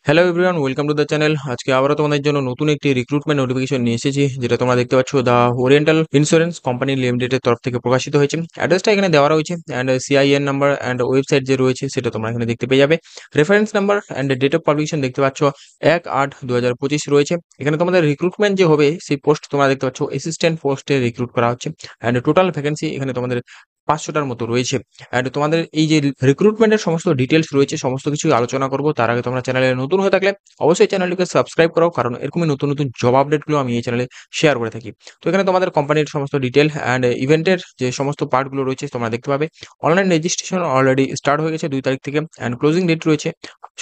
Hello everyone, welcome to the channel. আজকে আবারও তোমাদের জন্য নতুন একটি রিক্রুটমেন্ট নোটিফিকেশন নিয়ে এসেছি, যেটা তোমরা দেখতে পাচ্ছ দ্য ওরিয়েন্টাল ইন্স্যুরেন্স কোম্পানি লিমিটেডের তরফ থেকে প্রকাশিত হয়েছে। অ্যাড্রেসটা এখানে দেওয়া রয়েছে and CIN number and website যে রয়েছে সেটা তোমরা এখানে দেখতে পেয়ে যাবে। Reference number and date of publication দেখতে পাচ্ছ 1/8/2025 রয়েছে। এখানে তোমাদের রিক্রুটমেন্ট যে হবে সেই পোস্ট তোমরা দেখতে পাচ্ছ অ্যাসিস্ট্যান্ট পোস্টে রিক্রুট করা হচ্ছে অ্যান্ড টোটাল ভ্যাকেন্সি এখানে তোমাদের 500টার মতো রয়েছে। অ্যান্ড তোমাদের এই যে রিক্রুটমেন্টের সমস্ত ডিটেলস রয়েছে সমস্ত কিছু আলোচনা করবো। তার আগে তোমরা চ্যানেলে নতুন হয়ে থাকলে অবশ্যই চ্যানেলটিকে সাবস্ক্রাইব করো, কারণ এরকমই নতুন নতুন জব আপডেটগুলো আমি এই চ্যানেলে শেয়ার করে থাকি। তো এখানে তোমাদের কোম্পানির সমস্ত ডিটেল অ্যান্ড ইভেন্টের যে সমস্ত পার্টগুলো রয়েছে তোমরা দেখতে পাবে। অনলাইন রেজিস্ট্রেশন অলরেডি স্টার্ট হয়ে গেছে 2 তারিখ থেকে অ্যান্ড ক্লোজিং ডেট রয়েছে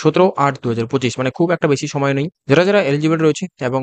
17/8/2025, মানে খুব একটা বেশি সময় নেই। যারা যারা এলিজিবল রয়েছে এবং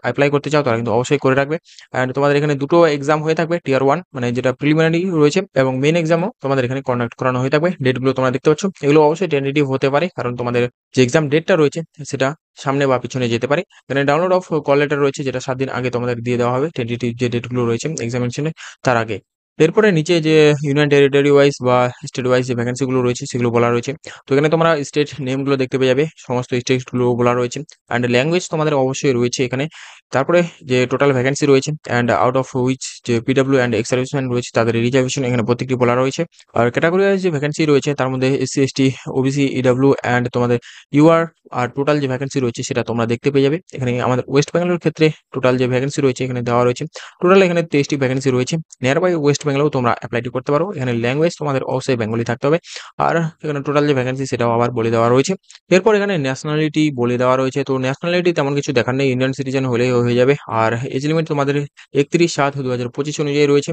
অ্যাপ্লাই করতে চাও তারা কিন্তু অবশ্যই করে রাখবে। অ্যান্ড তোমাদের এখানে দুটো এক্সাম হয়ে থাকবে, টিয়ার 1 মানে যেটা প্রিলিমিনারি রয়েছে, এবং মেন এক্সামও তোমাদের এখানে কন্ডাক্ট করানো হয়ে থাকবে। ডেটগুলো তোমরা দেখতে পাচ্ছ, এগুলো অবশ্যই টেন্টেটিভ হতে পারে, কারণ তোমাদের যে এক্সাম ডেটটা রয়েছে সেটা সামনে বা পিছনে যেতে পারে। এখানে ডাউনলোড অফ কল লেটার রয়েছে, যেটা 7 দিন আগে তোমাদের দিয়ে দেওয়া হবে টেন্টেটিভ যে ডেটগুলো রয়েছে এক্সামিনেশনের তার আগে। এরপরে নিচে যে ইউনিয়ন টেরিটরি ওয়াইজ বা স্টেট ওয়াইজ যে ভ্যাকেন্সিগুলো রয়েছে সেগুলো বলা রয়েছে। তো এখানে তোমরা স্টেট নেমগুলো দেখতে পেয়ে যাবে, সমস্ত স্টেটগুলো বলা রয়েছে অ্যান্ড ল্যাঙ্গুয়েজ তোমাদের অবশ্যই রয়েছে এখানে। তারপরে যে টোটাল ভ্যাকেন্সি রয়েছে অ্যান্ড আউট অফ হুইচ যে পিডব্লিউ অ্যান্ড এক্স সার্ভিসম্যান রয়েছে তাদের রিজার্ভেশন এখানে প্রত্যেকটি বলা রয়েছে। আর ক্যাটাগরি ওয়াইজ যে ভ্যাকেন্সি রয়েছে তার মধ্যে SC ST OBC EW and তোমাদের ইউআর আর টোটাল যে ভ্যাকেন্সি রয়েছে সেটা তোমরা দেখতে পেয়ে যাবে। এখানে আমাদের ওয়েস্ট বেঙ্গলের ক্ষেত্রে টোটাল যে ভ্যাকেন্সি রয়েছে এখানে দেওয়া রয়েছে। টোটাল এখানে 23টি ভ্যাকেন্সি রয়েছে। নিয়ার বাই ওয়েস্ট বেঙ্গলেও তোমরা অ্যাপ্লাইটি করতে পারো। এখানে ল্যাঙ্গুয়েজ তোমাদের অবশ্যই বেঙ্গলি থাকতে হবে। আর এখানে টোটাল যে ভ্যাকেন্সি সেটাও আবার বলে দেওয়া রয়েছে। এরপর এখানে ন্যাশনালিটি বলে দেওয়া রয়েছে। তো ন্যাশনালিটি তেমন কিছু দেখার নেই, ইন্ডিয়ান সিটিজেন হলেই হয়ে যাবে। আর এজ লিমিট তোমাদের 31/7/2025 অনুযায়ী রয়েছে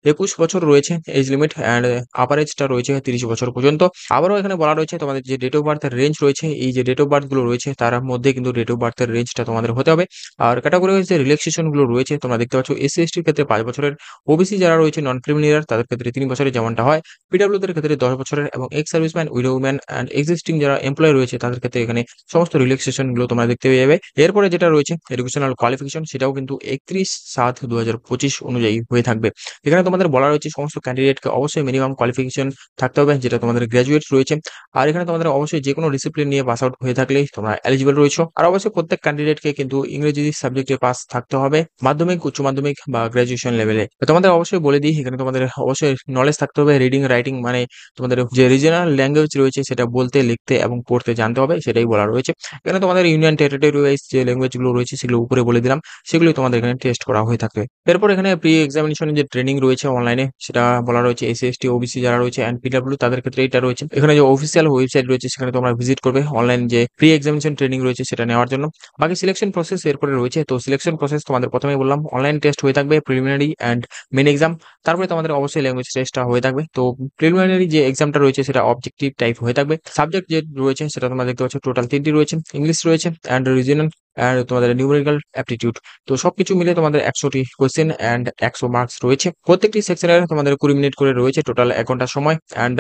21 বছর রয়েছে এজ লিমিট অ্যান্ড আপার এজটা রয়েছে 30 বছর পর্যন্ত। আবারও এখানে বলা রয়েছে তোমাদের যে ডেট অফ বার্থের রেঞ্জ রয়েছে, এই যে ডেট অফ বার্থ গুলো রয়েছে তার মধ্যে কিন্তু ডেট অফ বার্থের রেঞ্জটা তোমাদের হতে হবে। আর ক্যাটাগরি ওয়াইজ যে রিল্যাক্সেশন গুলো রয়েছে তোমরা দেখতে পাচ্ছ, এসসি এসটির ক্ষেত্রে 5 বছরের, ওবিসি যারা রয়েছে নন ক্রিমিনাল তাদের ক্ষেত্রে 3 বছরের যেমনটা হয়, পিডব্লিউ দের ক্ষেত্রে 10 বছরের, এবং ex serviceman, widow woman and existing যারা এমপ্লয় রয়েছে তাদের ক্ষেত্রে এখানে সমস্ত রিল্যাক্সেশন গুলো তোমরা দেখতে পেয়ে যাবে। এরপরে যেটা রয়েছে এডুকেশনাল কোয়ালিফিকেশন, সেটাও কিন্তু 31/7/2025 অনুযায়ী হয়ে থাকবে। এখানে তোমাদের বলা রয়েছে সমস্ত ক্যান্ডিডেটকে অবশ্যই মিনিমাম কোয়ালিফিকেশন থাকতে হবে, যেটা তোমাদের গ্র্যাজুয়েট রয়েছে। আর এখানে তোমাদের অবশ্যই যে কোনো ডিসিপ্লিন নিয়ে পাস আউট হয়ে থাকলেই তোমরা এলিজিবল রয়েছো। আর অবশ্যই প্রত্যেক ক্যান্ডিডেটকে কিন্তু ইংরেজি সাবজেক্টে পাস থাকতে হবে, মাধ্যমিক, উচ্চ মাধ্যমিক বা গ্র্যাজুয়েশন লেভেলে। তোমাদের অবশ্যই বলে দিই, এখানে তোমাদের অবশ্যই নলেজ থাকতে হবে রিডিং রাইটিং, মানে তোমাদের যে রিজনাল ল্যাঙ্গুয়েজ রয়েছে সেটা বলতে, লিখতে এবং পড়তে জানতে হবে, সেটাই বলা রয়েছে। এখানে তোমাদের ইউনিয়ন টেরিটরি ওয়াইজ যে ল্যাঙ্গুয়েজ গুলো রয়েছে সেগুলো উপরে বলে দিলাম, সেগুলো তোমাদের এখানে টেস্ট করা হয়ে থাকবে। এরপর এখানে প্রি এক্সামিনেশনের যে ট্রেনিং রয়েছে অনলাইনে সেটা বলা রয়েছে এসসি এসটি ওবিসি যারা রয়েছে অ্যান্ড পিডব্লিউ তাদের ক্ষেত্রে এটা রয়েছে। এখানে যে অফিসিয়াল ওয়েবসাইট রয়েছে সেখানে তোমরা ভিজিট করবে অনলাইন যে প্রি এক্সামিনেশন ট্রেনিং রয়েছে সেটা নেওয়ার জন্য। বাকি সিলেকশন প্রসেস এরপরে রয়েছে। তো সিলেকশন প্রসেস তোমাদের প্রথমেই বললাম অনলাইন টেস্ট হয়ে থাকবে, প্রিলিমিনারি অ্যান্ড মেন এক্সাম। তারপরে তোমাদের অবশ্যই ল্যাঙ্গুয়েজ টেস্টটা হয়ে থাকবে। তো প্রিলিমিনারি যে এক্সামটা রয়েছে সেটা অবজেক্টিভ টাইপ হয়ে থাকবে। সাবজেক্ট যে রয়েছে সেটা তোমরা দেখতে পাচ্ছ টোটাল 3টি রয়েছে, ইংলিশ রয়েছে অ্যান্ড রিজনাল অ্যান্ড তোমাদের নিউমেরিক্যাল অ্যাপটিটিউড। তো সবকিছু মিলে তোমাদের 100টি কোয়েশ্চেন অ্যান্ড 100 মার্কস রয়েছে। প্রত্যেকটি সেকশনের তোমাদের 20 মিনিট করে রয়েছে, টোটাল 1 ঘন্টা সময়। অ্যান্ড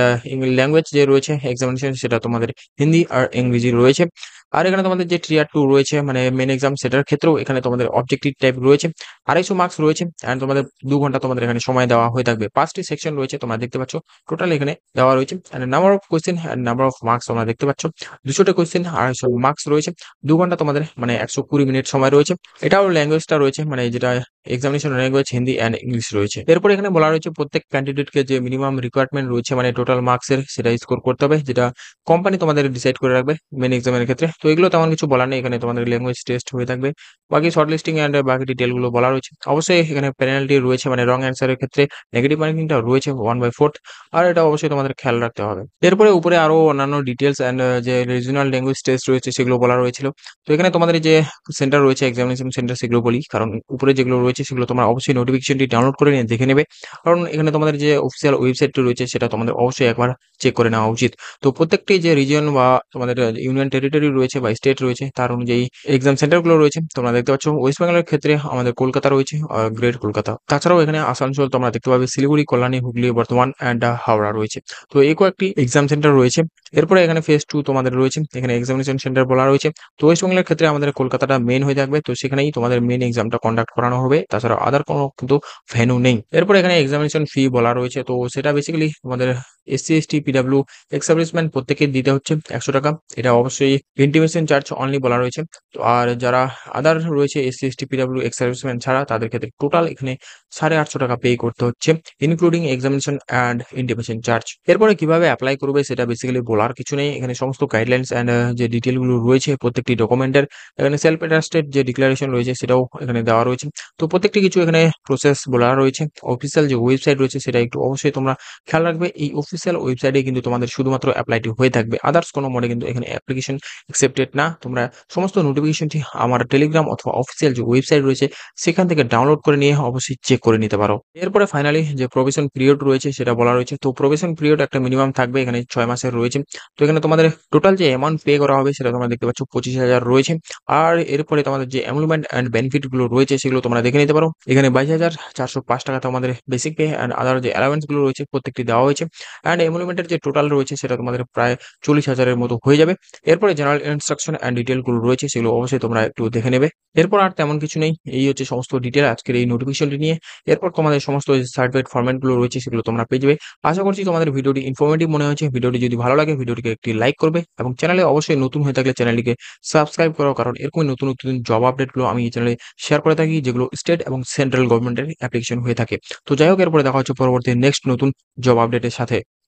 ল্যাঙ্গুয়েজ যে রয়েছে এক্সামিনেশন সেটা তোমাদের হিন্দি আর ইংরেজি রয়েছে। আর এখানে তোমাদের যে টিয়ার 2 রয়েছে মানে মেন এক্সাম, সেটার ক্ষেত্রেও এখানে তোমাদের অবজেক্টিভ টাইপ রয়েছে, 250 মার্কস রয়েছে অ্যান্ড তোমাদের 2 ঘন্টা তোমাদের এখানে সময় দেওয়া হয়ে থাকবে। 5টি সেকশন রয়েছে তোমরা দেখতে পাচ্ছ, টোটাল এখানে দেওয়া রয়েছে। And number of question and number of marks তোমরা দেখতে পাচ্ছ, 200টা কোয়েশ্চেন 250 মার্কস রয়েছে, 2 ঘন্টা তোমাদের মানে 120 মিনিট সময় রয়েছে। এটাও ল্যাঙ্গুয়েজটা রয়েছে, মানে যেটা examination language Hindi and English রয়েছে। এরপর এখানে বলা রয়েছে প্রত্যেক ক্যান্ডিডেটকে যে মিনিমাম রিকোয়ারমেন্ট রয়েছে মানে টোটাল মার্কসের, সেটা স্কোর করতে হবে, যেটা কোম্পানি তোমাদের ডিসাইড করে রাখবে মেন এক্সামের ক্ষেত্রে। তো এগুলো তেমন কিছু বলার নেই, এখানে তোমাদের ল্যাঙ্গুয়েজ টেস্ট হয়ে থাকবে। বাকি শর্ট লিস্টিং অ্যান্ড বাকি ডিটেল গুলো বলা রয়েছে। অবশ্যই এখানে পেনাল্টি রয়েছে, মানে রং অ্যান্সারের ক্ষেত্রে নেগেটিভ মার্কিংটা রয়েছে 1/4, আর এটা অবশ্যই তোমাদের খেয়াল রাখতে হবে। এরপরে উপরে আরো অন্যান্য ডিটেলস অ্যান্ড যে রিজনাল ল্যাঙ্গুয়েজ টেস্ট রয়েছে সেগুলো বলা রয়েছিল। তো এখানে তোমাদের যে সেন্টার রয়েছে এক্সামিনেশন সেন্টার সেগুলো বলি, কারণ উপরে যেগুলো রয়েছে সেগুলো তোমরা অবশ্যই নোটিফিকেশনটি ডাউনলোড করে নিয়ে দেখে নেবে, কারণ এখানে তোমাদের যে অফিসিয়াল ওয়েবসাইটটি রয়েছে সেটা তোমাদের অবশ্যই একবার চেক করে নেওয়া উচিত। তো প্রত্যেকটি যে রিজন বা তোমাদের ইউনিয়ন টেরিটরি রয়েছে বা স্টেট রয়েছে তার অনুযায়ী এক্সাম সেন্টারগুলো রয়েছে তোমরা দেখতে পাচ্ছ ওয়েস্ট বেঙ্গলের ক্ষেত্রে আমাদের কলকাতা রয়েছে, গ্রেট কলকাতা। তাছাড়াও এখানে আসানসোল তোমরা দেখতে পাবে, শিলিগুড়ি, কল্যাণী, হুগলি, বর্ধমান অ্যান্ড হাওড়া রয়েছে। তো এই কয়েকটি এক্সাম সেন্টার রয়েছে। এরপরে এখানে ফেজ 2 তোমাদের রয়েছে। এখানে এক্সামিনেশন সেন্টার বলা রয়েছে। তো ওয়েস্ট বেঙ্গলের ক্ষেত্রে আমাদের কলকাতাটা মেইন হয়ে থাকবে। তো সেখানেই তোমাদের মেইন এক্সামটা কন্ডাক্ট করানো হবে। তাছাড়া আদার কোনো কিন্তু ভেন্যু নেই। এরপরে এখানে এক্সামিনেশন ফি বলা রয়েছে। তো সেটা বেসিক্যালি তোমাদের SC, ST, PW, ex serviceman প্রত্যেকেই দিতে হচ্ছে ১০০ টাকা। এটা অবশ্যই ইন্টিমেশন চার্জ অনলি বলা রয়েছে। তো আর যারা আদার রয়েছে SC, ST, PW, ex serviceman ছাড়া তাদের ক্ষেত্রে টোটাল এখানে 850 টাকা পে করতে হচ্ছে, including examination and intimation charge. এরপরে কিভাবে অ্যাপ্লাই করবে সেটা বেসিক্যালি বলার কিছু নেই। এখানে সমস্ত গাইডলাইন্স অ্যান্ড যে ডিটেইলগুলো রয়েছে প্রত্যেকটি ডকুমেন্টের, এখানে সেলফ অ্যাটাস্টেড যে ডিক্লারেশন রয়েছে সেটাও এখানে দেওয়া রয়েছে। তো প্রত্যেকটি কিছু এখানে প্রসেস বলা রয়েছে। অফিসিয়াল যে ওয়েবসাইট রয়েছে সেটা একটু অবশ্যই তোমরা খেয়াল রাখবে। এই অফিসিয়াল ওয়েবসাইটে কিন্তু তোমাদের শুধুমাত্র অ্যাপ্লাইটি হয়ে থাকবে। আদার্স কোনো মোডে কিন্তু এখানে অ্যাপ্লিকেশন অ্যাকসেপ্টেড না। তোমরা সমস্ত নোটিফিকেশনটি আমার টেলিগ্রাম অথবা অফিসিয়াল যে ওয়েবসাইট রয়েছে সেখান থেকে ডাউনলোড করে নিয়ে অবশ্যই চেক করে নিতে পারো। এরপরে ফাইনালি যে প্রবেশন পিরিয়ড রয়েছে সেটা বলা রয়েছে। তো প্রবেশন পিরিয়ড একটা মিনিমাম থাকবে, এখানে 6 মাসের রয়েছে। তো এখানে তোমাদের টোটাল যে অ্যামাউন্ট পে করা হবে সেটা তোমরা দেখতে পাচ্ছ 25,000 রয়েছে। আর এরপরে তোমাদের যে এমলুমেন্ট অ্যান্ড বেনিফিট গুলো রয়েছে সেগুলো তোমরা দেখে নিতে পারো। এখানে 22,405 টাকা তোমাদের বেসিক পে অ্যান্ড আদার যে অ্যালাওয়েন্স গুলো রয়েছে প্রত্যেকটি দেওয়া হয়েছে। অ্যান্ড এমলুমেন্টের যে টোটাল রয়েছে সেটা তোমাদের প্রায় 40,000 এর মতো হয়ে যাবে। এরপরে জেনারেল ইনস্ট্রাকশন অ্যান্ড ডিটেইল গুলো রয়েছে সেগুলো অবশ্যই তোমরা একটু দেখে নেবে। এরপর আর তেমন কিছু নেই। এই হচ্ছে সমস্ত ডিটেইল আজকের এই নোটিফিকেশনটি নিয়ে। এরপর তোমাদের সমস্ত সার্টিফিকেট ফরম্যাট গুলো রয়েছে সেগুলো তোমরা পেয়ে যাবে। আশা করছি তোমাদের ভিডিওটি ইনফরমেটিভ মনে হয়েছে। ভিডিওটি যদি ভালো লাগে ভিডিওটিকে একটি লাইক করবে এবং চ্যানেলে অবশ্যই নতুন হয়ে থাকলে চ্যানেলটিকে সাবস্ক্রাইব করো, কারণ এরকমই নতুন নতুন জব আপডেটগুলো আমি এই চ্যানেলে শেয়ার করে থাকি যেগুলো স্টেট এবং সেন্ট্রাল গভর্নমেন্টের অ্যাপ্লিকেশন হয়ে থাকে। তো যাই হোক, এরপরে দেখা হচ্ছে পরবর্তী নেক্সট নতুন জব আপডেটের সাথে।